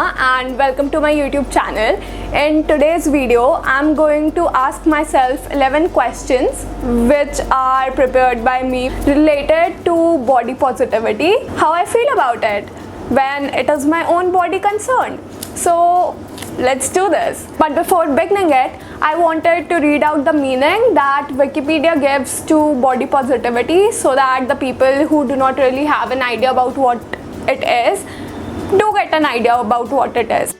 and welcome to my YouTube channel. In today's video, I'm going to ask myself 11 questions which are prepared by me related to body positivity, how I feel about it when it is my own body concerned. So let's do this. But before beginning it, I wanted to read out the meaning that Wikipedia gives to body positivity so that the people who do not really have an idea about what it is do get an idea about what it is.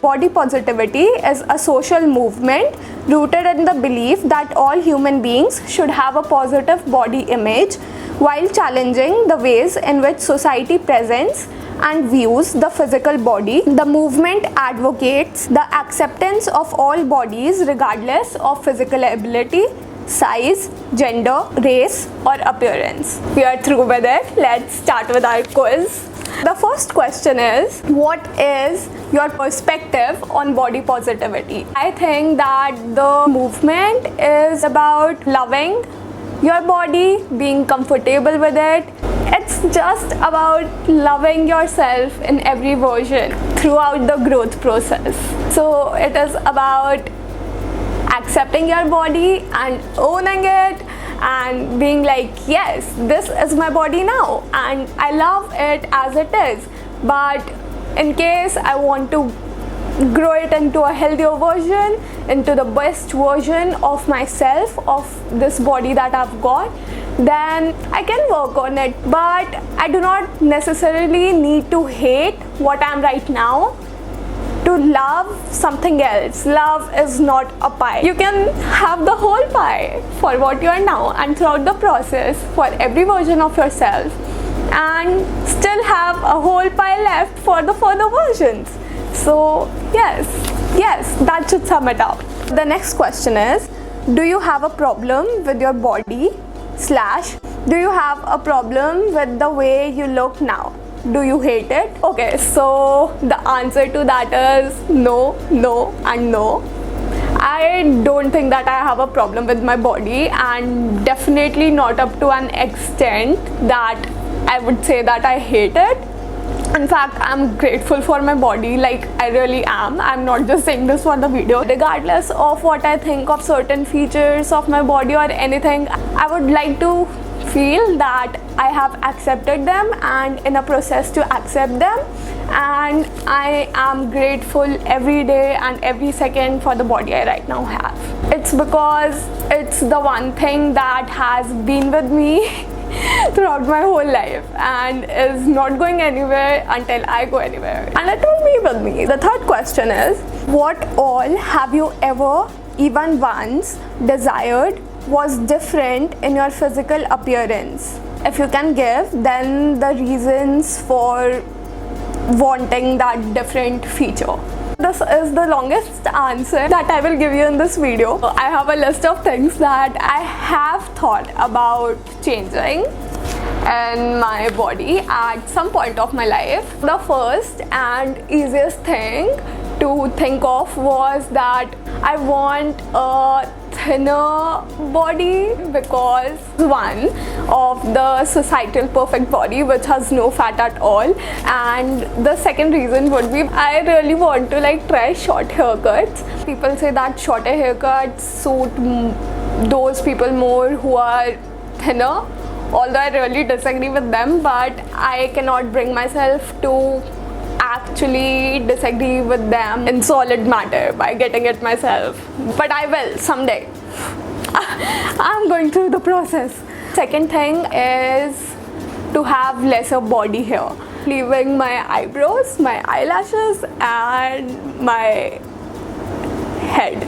Body positivity is a social movement rooted in the belief that all human beings should have a positive body image while challenging the ways in which society presents and views the physical body. The movement advocates the acceptance of all bodies regardless of physical ability, size, gender, race or appearance. We are through with it. Let's start with our quiz. The first question is, what is your perspective on body positivity? I think that the movement is about loving your body, being comfortable with it. It's just about loving yourself in every version throughout the growth process. So it is about accepting your body and owning it and being like, yes, this is my body now and I love it as it is, but in case I want to grow it into a healthier version, into the best version of myself, of this body that I've got, then I can work on it. But I do not necessarily need to hate what I am right now to love something else. Love is not a pie. You can have the whole pie for what you are now and throughout the process for every version of yourself, and still have a whole pie left for the further versions. So yes, that should sum it up. The next question is, do you have a problem with your body / do you have a problem with the way you look now? Do you hate it? Okay, so the answer to that is no, and no. I don't think that I have a problem with my body, and definitely not up to an extent that I would say that I hate it. In fact, I'm grateful for my body, like I really am. I'm not just saying this for the video. Regardless of what I think of certain features of my body or anything, I would like to feel that I have accepted them and in a process to accept them, and I am grateful every day and every second for the body I right now have. It's because it's the one thing that has been with me throughout my whole life and is not going anywhere until I go anywhere, and it will be with me. The third question is, what all have you ever, even once, desired was different in your physical appearance? If you can give, then the reasons for wanting that different feature. This is the longest answer that I will give you in this video. I have a list of things that I have thought about changing in my body at some point of my life. The first and easiest thing to think of was that I want a thinner body, because one of the societal perfect body which has no fat at all, and the second reason would be I really want to try short haircuts. People say that shorter haircuts suit those people more who are thinner, although I really disagree with them, but I cannot bring myself to actually disagree with them in solid matter by getting it myself, but I will someday. I'm going through the process. Second thing is to have lesser body hair, leaving my eyebrows, my eyelashes and my head.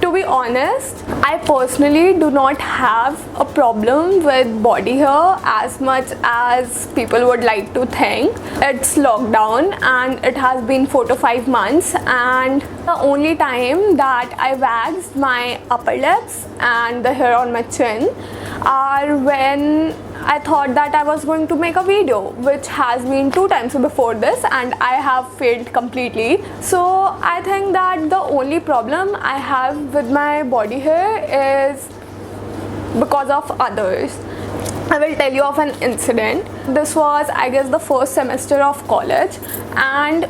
To be honest, I personally do not have a problem with body hair as much as people would like to think. It's lockdown and it has been 4 to 5 months, and the only time that I waxed my upper lips and the hair on my chin are when I thought that I was going to make a video, which has been 2 times before this and I have failed completely. So I think that the only problem I have with my body hair is because of others. I will tell you of an incident. This was, I guess, the first semester of college, and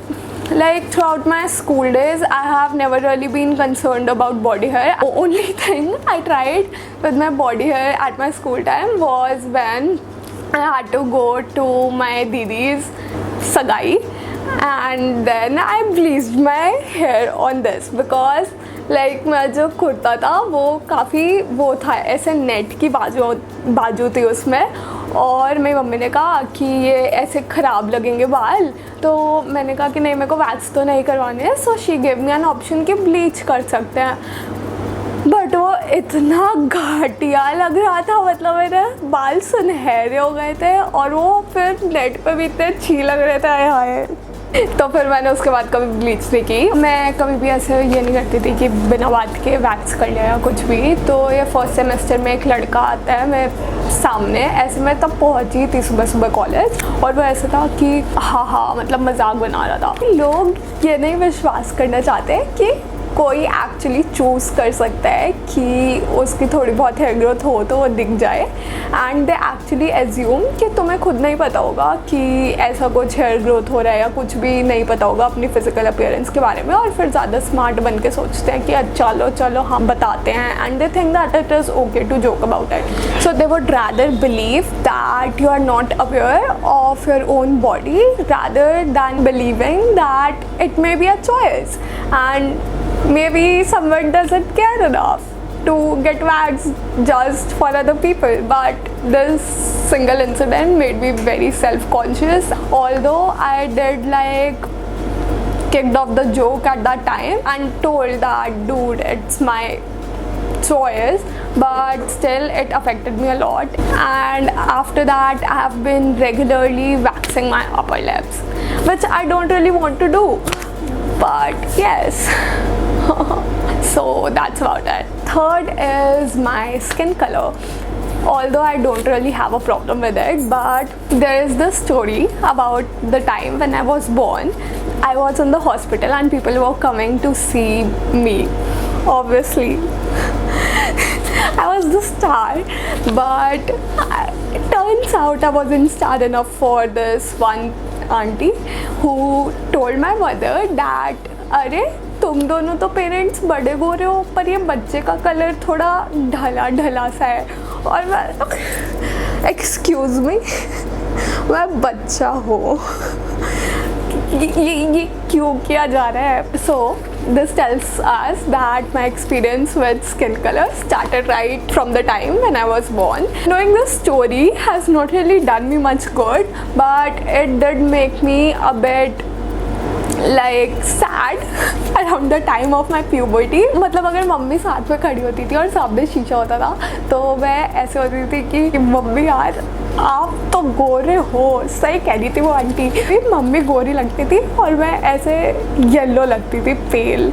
like throughout my school days, I have never really been concerned about body hair. The only thing I tried with my body hair at my school time was when I had to go to my Didi's sagai, and then I bleached my hair on this because like मेरा जो कुर्ता था वो काफ़ी वो था, ऐसे net की बाजू थी उसमें, और मेरी मम्मी ने कहा कि ये ऐसे ख़राब लगेंगे बाल, तो मैंने कहा कि नहीं, मेरे को वैक्स तो नहीं करवाने हैं, so she give me an option कि ब्लीच कर सकते हैं। बट वो इतना घटिया लग रहा था, मतलब मेरे बाल सुनहरे हो गए थे और वो फिर नेट पे भी इतने अच्छी लग रहे थे, हाय। तो फिर मैंने उसके बाद कभी ब्लीच नहीं की। मैं कभी भी ऐसे ये नहीं करती थी कि बिना बात के वैक्स कर लिया या कुछ भी। तो ये फर्स्ट सेमेस्टर में एक लड़का आता है मेरे सामने, ऐसे मैं तब पहुंची थी सुबह सुबह कॉलेज, और वो ऐसा था कि हाँ मतलब मजाक बना रहा था। लोग ये नहीं विश्वास करना चाहते कि कोई एक्चुअली चूज़ कर सकता है कि उसकी थोड़ी बहुत हेयर ग्रोथ हो तो वो दिख जाए, एंड दे एक्चुअली एज्यूम कि तुम्हें खुद नहीं पता होगा कि ऐसा कुछ हेयर ग्रोथ हो रहा है, या कुछ भी नहीं पता होगा अपनी फिजिकल अपीयरेंस के बारे में, और फिर ज़्यादा स्मार्ट बन के सोचते हैं कि अच्छा चलो हम बताते हैं, and they think that it is okay to joke about it. So they would rather believe that you are not aware of your own body rather than believing that it may be a choice, and maybe someone doesn't care enough to get waxed just for other people. But this single incident made me very self-conscious, although I did like kicked off the joke at that time and told that dude, it's my choice, but still it affected me a lot. And after that I have been regularly waxing my upper lips, which I don't really want to do, but yes. So that's about it. Third is my skin color. Although I don't really have a problem with it, but there is this story about the time when I was born. I was in the hospital and people were coming to see me. Obviously I was the star, but it turns out I wasn't star enough for this one auntie who told my mother that अरे तुम दोनों तो parents बड़े गोरे हो, पर ये बच्चे का कलर थोड़ा ढला सा है। और मैं एक्सक्यूज़ मी, मैं बच्चा हूँ, ये क्यों किया जा रहा है? सो this tells us that my experience with skin color started right from the time when I was born. Knowing this story has not really done me much good, but it did make me a bit like sad around the time of my puberty. मतलब अगर mummy साथ में खड़ी होती थी और सामने शीशा होता था तो मैं ऐसे होती थी कि मम्मी यार आप तो गोरे हो। सही कह रही थी वो आंटी, मम्मी गोरी लगती थी और मैं ऐसे येलो लगती थी, पेल।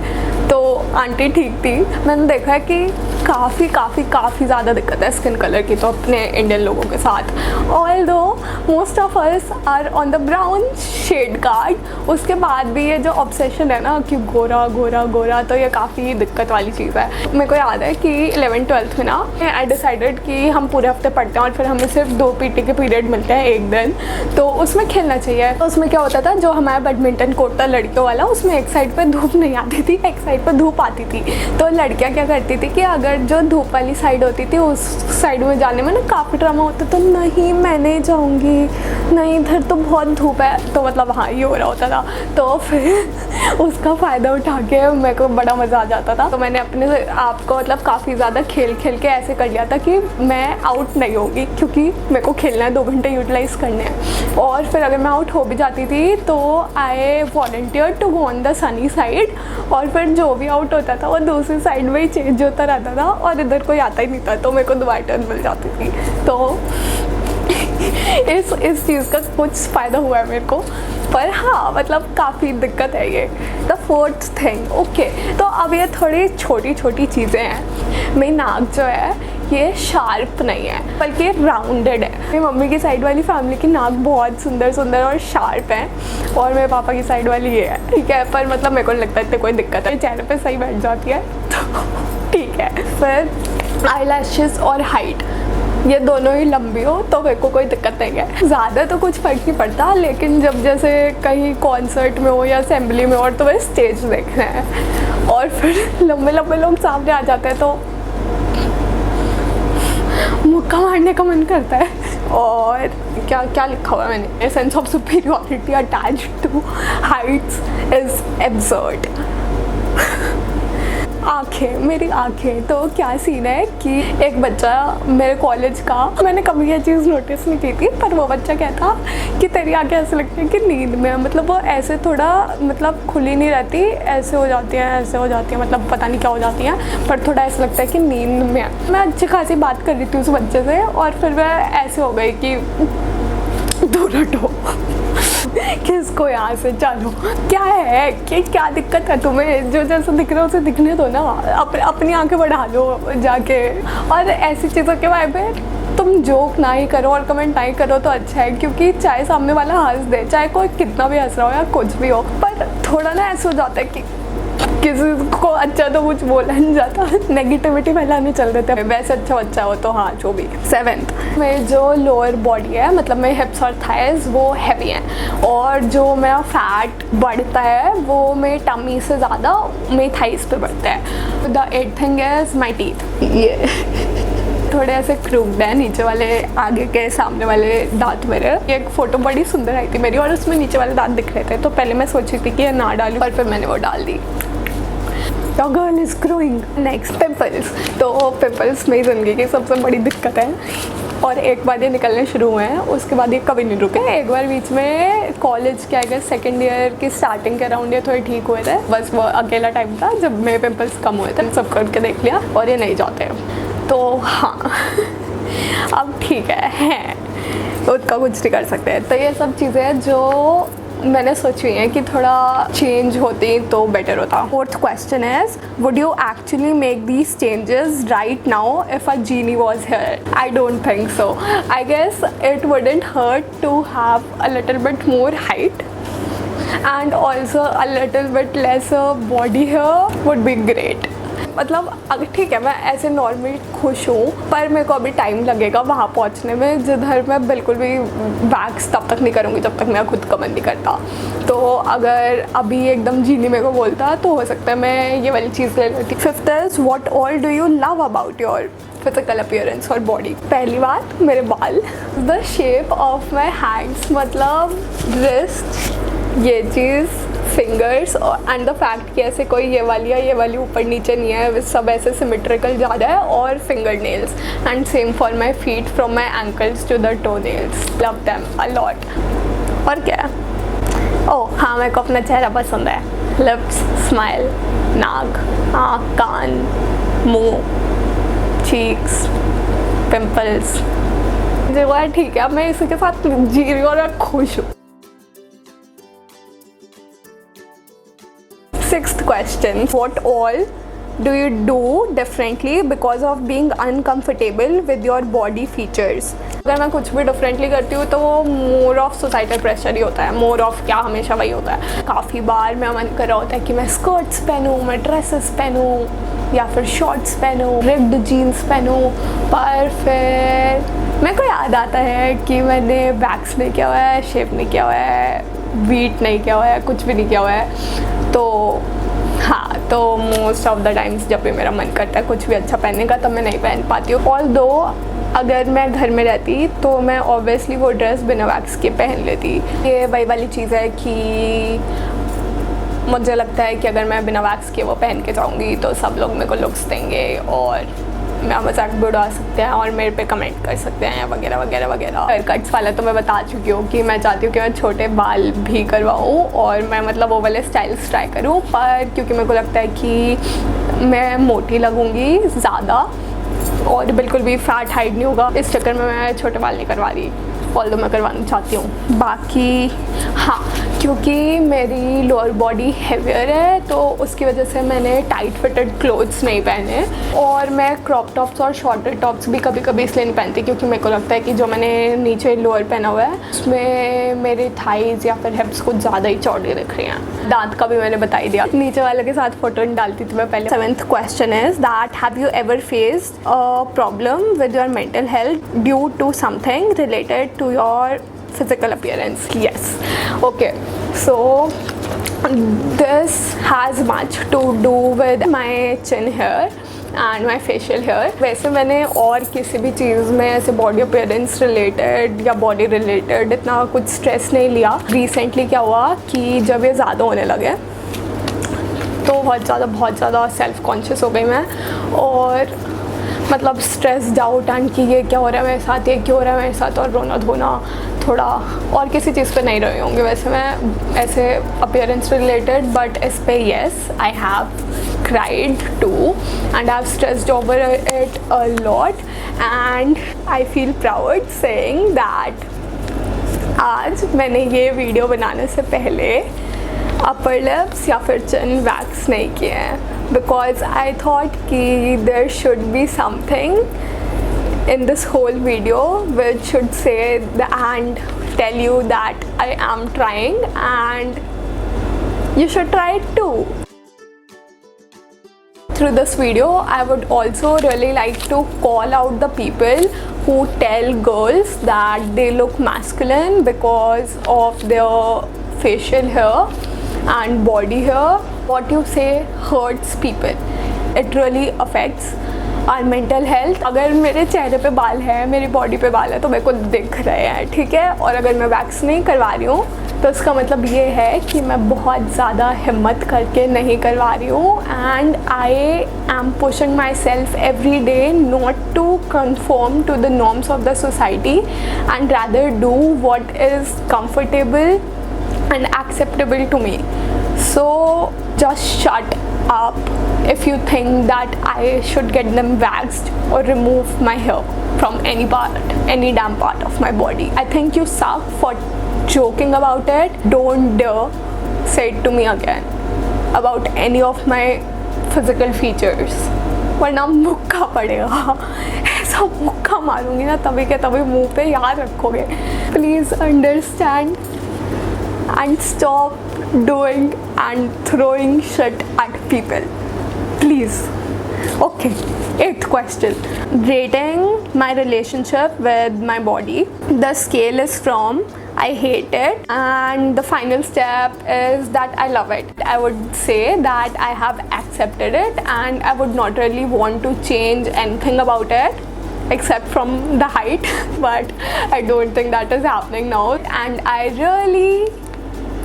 तो आंटी ठीक थी। मैंने देखा है कि काफ़ी ज़्यादा दिक्कत है स्किन कलर की तो अपने इंडियन लोगों के साथ। Although most of us are on the brown shade card, उसके बाद भी ये जो ऑब्सेशन है ना कि गोरा गोरा गोरा, तो ये काफ़ी दिक्कत वाली चीज़ है। मेरे को याद है कि 11th-12th में ना आई डिसाइडेड कि हम पूरे हफ्ते पढ़ते हैं और फिर हमें सिर्फ 2 पीटी के पीरियड मिलते हैं एक दिन, तो उसमें खेलना चाहिए। तो उसमें क्या होता था, जो हमारा बैडमिंटन कोर्ट था लड़कियों वाला, उसमें एक साइड पर धूप नहीं आती थी, एक साइड पर धूप आती थी। तो लड़कियाँ क्या करती थी कि अगर जो धूप वाली साइड होती थी उस साइड में जाने में ना काफ़ी ड्रामा होता, तो नहीं मैं नहीं जाऊँगी, नहीं इधर तो बहुत धूप है, तो मतलब हाँ ये हो रहा होता था। तो फिर उसका फ़ायदा उठा के मेरे को बड़ा मज़ा आ जाता था। तो मैंने अपने आप को मतलब काफ़ी ज़्यादा खेल के ऐसे कर लिया था कि मैं आउट नहीं होगी, क्योंकि मेरे को खेलना है, 2 घंटे यूटिलाइज़ करने हैं। और फिर अगर मैं आउट हो भी जाती थी तो I volunteer to go on the sunny side, और फिर जो भी आउट होता था वो दूसरी साइड में ही चेंज होता रहता था और इधर कोई आता ही नहीं था, तो मेरे को दोबारा टर्न मिल जाती थी। तो इस चीज़ का कुछ फ़ायदा हुआ है मेरे को, पर हाँ मतलब काफ़ी दिक्कत है ये। द 4th थिंग, ओके, तो अब ये थोड़ी छोटी चीज़ें हैं। मेरी नाक जो है ये शार्प नहीं है बल्कि राउंडेड है। मेरी मम्मी की साइड वाली फैमिली की नाक बहुत सुंदर और शार्प है, और मेरे पापा की साइड वाली ये है, ठीक है। पर मतलब मेरे को नहीं लगता इतनी कोई दिक्कत है, चेहरे पे सही बैठ जाती है तो ठीक है। फिर आई लैशेज़ और हाइट, ये दोनों ही लंबी हो तो मेरे को कोई दिक्कत नहीं है, ज़्यादा तो कुछ फ़र्क नहीं पड़ता, लेकिन जब जैसे कहीं कॉन्सर्ट में हो या असेंबली में हो और तुम्हें स्टेज देखना है और फिर लंबे लंबे लोग सामने आ जाते हैं तो मुक्का मारने का मन करता है। और क्या क्या लिखा हुआ है मैंने, sense of superiority attached to heights is absurd. आँखें, मेरी आँखें, तो क्या सीन है कि एक बच्चा मेरे कॉलेज का, मैंने कभी ये चीज़ नोटिस नहीं की थी, पर वो बच्चा कहता कि तेरी आँखें ऐसे लगती हैं कि नींद में, मतलब वो ऐसे थोड़ा मतलब खुली नहीं रहती, ऐसे हो जाती हैं, ऐसे हो जाती हैं, मतलब पता नहीं क्या हो जाती हैं, पर थोड़ा ऐसा लगता है कि नींद में। मैं अच्छी खासी बात कर रही थी उस बच्चे से और फिर वह ऐसे हो गई कि दूर हटो किसको यहाँ से, चलो क्या है कि क्या दिक्कत है तुम्हें, जो जैसा दिख रहा है उसे दिखने दो ना, अपनी आंखें बढ़ा लो जाके। और ऐसी चीज़ों के बारे में तुम जोक ना ही करो और कमेंट ना ही करो तो अच्छा है, क्योंकि चाहे सामने वाला हंस दे, चाहे कोई कितना भी हंस रहा हो या कुछ भी हो, पर थोड़ा ना ऐसा हो जाता है कि किसी को अच्छा तो कुछ बोला नहीं जाता, नेगेटिविटी फैलाने चल देते हैं। वैसे अच्छा बच्चा हो तो हाँ जो भी। 7th में जो लोअर बॉडी है, मतलब मेरे हिप्स और थाइज वो हैवी हैं, और जो मेरा फैट बढ़ता है वो मेरी टमी से ज़्यादा मेरी थाइज पे बढ़ता है। The 8th thing is my teeth, ये थोड़े ऐसे क्रूक्ड है नीचे वाले, आगे के सामने वाले दांत मेरे। एक फ़ोटो बड़ी सुंदर आई थी मेरी और उसमें नीचे वाले दांत दिख रहे थे, तो पहले मैं सोची थी कि ये ना डालूं, पर फिर मैंने वो डाल दी। Your girl is growing. Next, pimples। तो पिम्पल्स मेरी ज़िंदगी की सबसे बड़ी दिक्कत है और एक बार ये निकलने शुरू हुए हैं उसके बाद ये कभी नहीं रुके। एक बार बीच में कॉलेज के आगे 2nd ईयर की स्टार्टिंग के अराउंड ये थोड़े ठीक हुए थे, बस वो अकेला टाइम था जब मेरे पिम्पल्स कम हुए थे, सब करके देख लिया और ये नहीं जाते, तो हाँ अब ठीक है उसका कुछ नहीं कर सकते। तो ये सब चीज़ें हैं जो मैंने सोची है कि थोड़ा चेंज होती तो बेटर होता। 4th question is, would you actually make these changes right now if a genie was here? I don't think so. I guess it wouldn't hurt to have a little bit more height and also a little bit less body hair would be great। मतलब अगर ठीक है मैं ऐसे normally खुश हूँ, पर मेरे को अभी टाइम लगेगा वहाँ पहुँचने में, जिधर मैं बिल्कुल भी वैक्स तब तक नहीं करूँगी जब तक मेरा खुद का मन नहीं करता। तो अगर अभी एकदम जीनी मेरे को बोलता तो हो सकता है मैं ये वाली चीज़ ले लेती। 5th is, what all do you love about your physical appearance और बॉडी? पहली बात मेरे बाल, the shape of my hands, मतलब रिस्ट, ये चीज़, फिंगर्स, एंड द फैक्ट कि ऐसे कोई ये वाली या ये वाली ऊपर नीचे नहीं है, सब ऐसे सिमेट्रिकल ज़्यादा है। और finger nails and same for my feet from my ankles to the toe nails, love them a lot. और क्या, ओह हाँ मेरे को अपना चेहरा पसंद है, लिप्स, स्माइल, नाक, आँख, कान, मुँह, चीक्स, पिम्पल्स, जो ठीक है। अब मैं इसी के साथ जी रही हूँ और मैं खुश हूँ। 6th question, what all do you do differently because of being uncomfortable with your body features? अगर मैं कुछ भी डिफरेंटली करती हूँ तो वो मोर ऑफ सोसाइटल प्रेशर ही होता है, मोर ऑफ क्या हमेशा वही होता है। काफ़ी बार मेरा मन कर रहा होता है कि मैं स्कर्ट्स पहनूँ, मैं ड्रेसेस पहनूँ या फिर शॉर्ट्स पहनूँ, रिप्ड जीन्स पहनूँ, पर फिर मेरे को याद आता है कि मैंने वैक्स नहीं किया हुआ है, शेप नहीं किया हुआ है, वीट नहीं किया हुआ है, कुछ भी नहीं किया हुआ है। तो हाँ, तो मोस्ट ऑफ द टाइम्स जब भी मेरा मन करता है कुछ भी अच्छा पहनने का तब मैं नहीं पहन पाती हूँ। ऑल्दो अगर मैं घर में रहती तो मैं ऑब्वियसली वो ड्रेस बिना वैक्स के पहन लेती। ये वही वाली चीज़ है कि मुझे लगता है कि अगर मैं बिना वैक्स के वो पहन के जाऊँगी तो सब लोग मेरे को लुक्स देंगे और मेरा मजाक भी उड़ा सकते हैं और मेरे पे कमेंट कर सकते हैं वगैरह वगैरह वगैरह। हेयर कट्स वाला तो मैं बता चुकी हूँ कि मैं चाहती हूँ कि मैं छोटे बाल भी करवाऊँ और मैं मतलब वो वाले स्टाइल्स ट्राई करूँ, पर क्योंकि मेरे को लगता है कि मैं मोटी लगूँगी ज़्यादा और बिल्कुल भी फैट हाइड नहीं होगा, इस चक्कर में मैं छोटे बाल नहीं करवा रही, ऑल्दो मैं करवाना चाहती हूँ। बाकी हाँ, क्योंकि मेरी लोअर बॉडी हेवियर है तो उसकी वजह से मैंने टाइट फिटेड क्लोथ्स नहीं पहने, और मैं क्रॉप टॉप्स और शॉर्टर टॉप्स भी कभी कभी इसलिए नहीं पहनती क्योंकि मेरे को लगता है कि जो मैंने नीचे लोअर पहना हुआ है उसमें मेरे थाइज या फिर हिप्स कुछ ज़्यादा ही चौड़ी दिख रही हैं। दांत का भी मैंने बता ही दिया, नीचे वाले के साथ फोटो नहीं डालती थी मैं पहले। 7th question is that have you ever faced a problem with your mental health due to something related to your physical appearance? Yes. Okay, so this has much to do with my chin hair and my facial hair. वैसे मैंने और किसी भी चीज़ में ऐसे body appearance related या body related इतना कुछ स्ट्रेस नहीं लिया। रिसेंटली क्या हुआ कि जब ये ज़्यादा होने लगे तो बहुत ज़्यादा सेल्फ कॉन्शियस हो गई मैं, और मतलब स्ट्रेस्ड आउट एंड कि ये क्या हो रहा है मेरे साथ, ये क्यों हो रहा है मेरे साथ, और रोना धोना थोड़ा, और किसी चीज़ पे नहीं रहे होंगे वैसे मैं ऐसे अपीयरेंस रिलेटेड, बट इस पे yes I have cried too and I've stressed over it a lot and I feel proud saying that आज मैंने ये वीडियो बनाने से पहले अपर लिप्स या फिर चिन वैक्स नहीं किए हैं, बिकॉज आई थॉट कि there should be something in this whole video which should say and tell you that I am trying and you should try it too. Through this video I would also really like to call out the people who tell girls that they look masculine because of their facial hair and body hair. What you say hurts people. It really affects और mental health. अगर मेरे चेहरे पे बाल है, मेरी body पे बाल है तो मेरे को दिख रहे हैं, ठीक है, और अगर मैं वैक्स नहीं करवा रही हूँ तो इसका मतलब ये है कि मैं बहुत ज़्यादा हिम्मत करके नहीं करवा रही हूँ, and I am pushing myself every day not to conform to the norms of the society and rather do what is comfortable and acceptable to me. So just shut up if you think that I should get them waxed or remove my hair from any damn part of my body. I think you suck for joking about it. Don't dare say it to me again about any of my physical features, वरना मुक्का पड़ेगा। ऐसा मुक्का मारूंगी ना तभी के तभी मुंह पे, याद रखोगे। Please understand and stop doing and throwing shit at people, please. Okay, 8th question. Rating my relationship with my body. The scale is from I hate it and the final step is that I love it. I would say that I have accepted it and I would not really want to change anything about it except from the height but I don't think that is happening now, and I really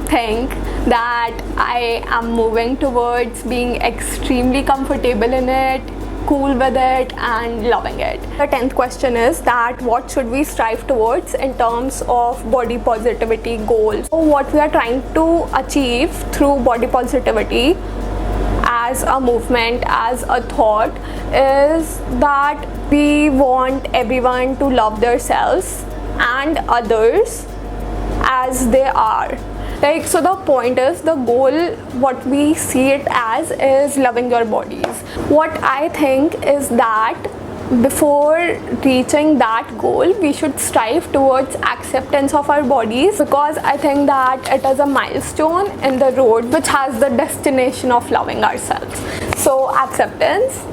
think that I am moving towards being extremely comfortable in it, cool with it and loving it. The 10th question is that what should we strive towards in terms of body positivity goals. So what we are trying to achieve through body positivity as a movement, as a thought, is that we want everyone to love themselves and others as they are. Like, so the point is, the goal, what we see it as is loving your bodies. What I think is that before reaching that goal, we should strive towards acceptance of our bodies, because I think that it is a milestone in the road which has the destination of loving ourselves. So acceptance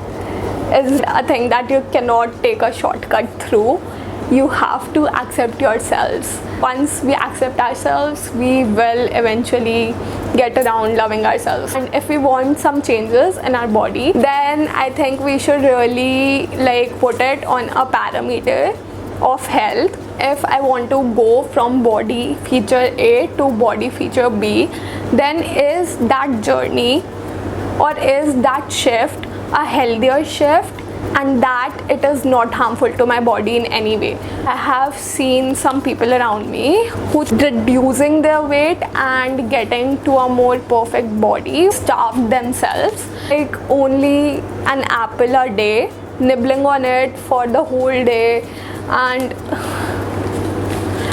is a thing that you cannot take a shortcut through. You have to accept yourselves. Once we accept ourselves, we will eventually get around loving ourselves. And if we want some changes in our body, then I think we should really put it on a parameter of health. If I want to go from body feature A to body feature B, then is that journey or is that shift a healthier shift, and that it is not harmful to my body in any way. I have seen some people around me who reducing their weight and getting to a more perfect body, starved themselves, like only an apple a day, nibbling on it for the whole day, and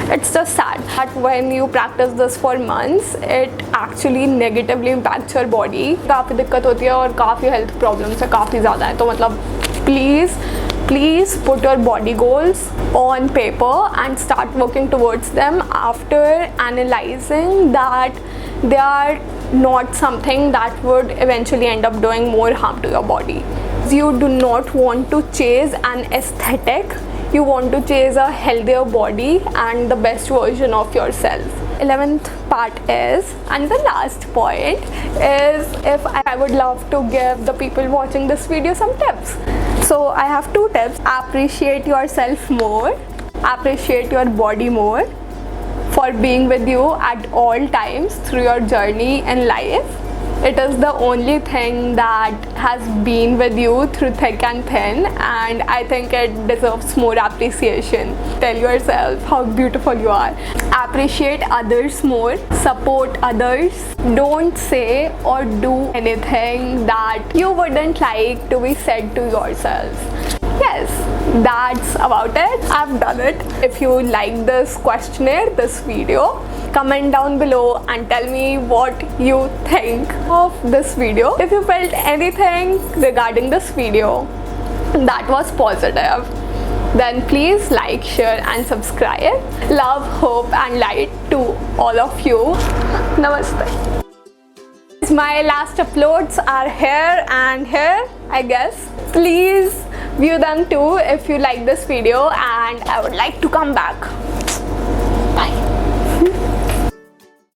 It's just sad that when you practice this for months, it actually negatively impacts your body. काफ़ी दिक्कत होती है और काफ़ी health problems है, काफ़ी ज़्यादा है. तो मतलब please put your body goals on paper and start working towards them after analyzing that they are not something that would eventually end up doing more harm to your body. You do not want to chase an aesthetic, you want to chase a healthier body and the best version of yourself. 11th part is, and the last point is, if I would love to give the people watching this video some tips. So I have 2 tips. Appreciate yourself more, appreciate your body more for being with you at all times through your journey in life. It is the only thing that has been with you through thick and thin, and I think it deserves more appreciation. Tell yourself how beautiful you are. Appreciate others more, support others. Don't say or do anything that you wouldn't like to be said to yourself. Yes, that's about it. I've done it. If you like this questionnaire, this video, comment down below and tell me what you think of this video. If you felt anything regarding this video that was positive, then please like, share and subscribe. Love, hope and light to all of you. Namaste. My last uploads are here and here, I guess. Please view them too if you like this video, and I would like to come back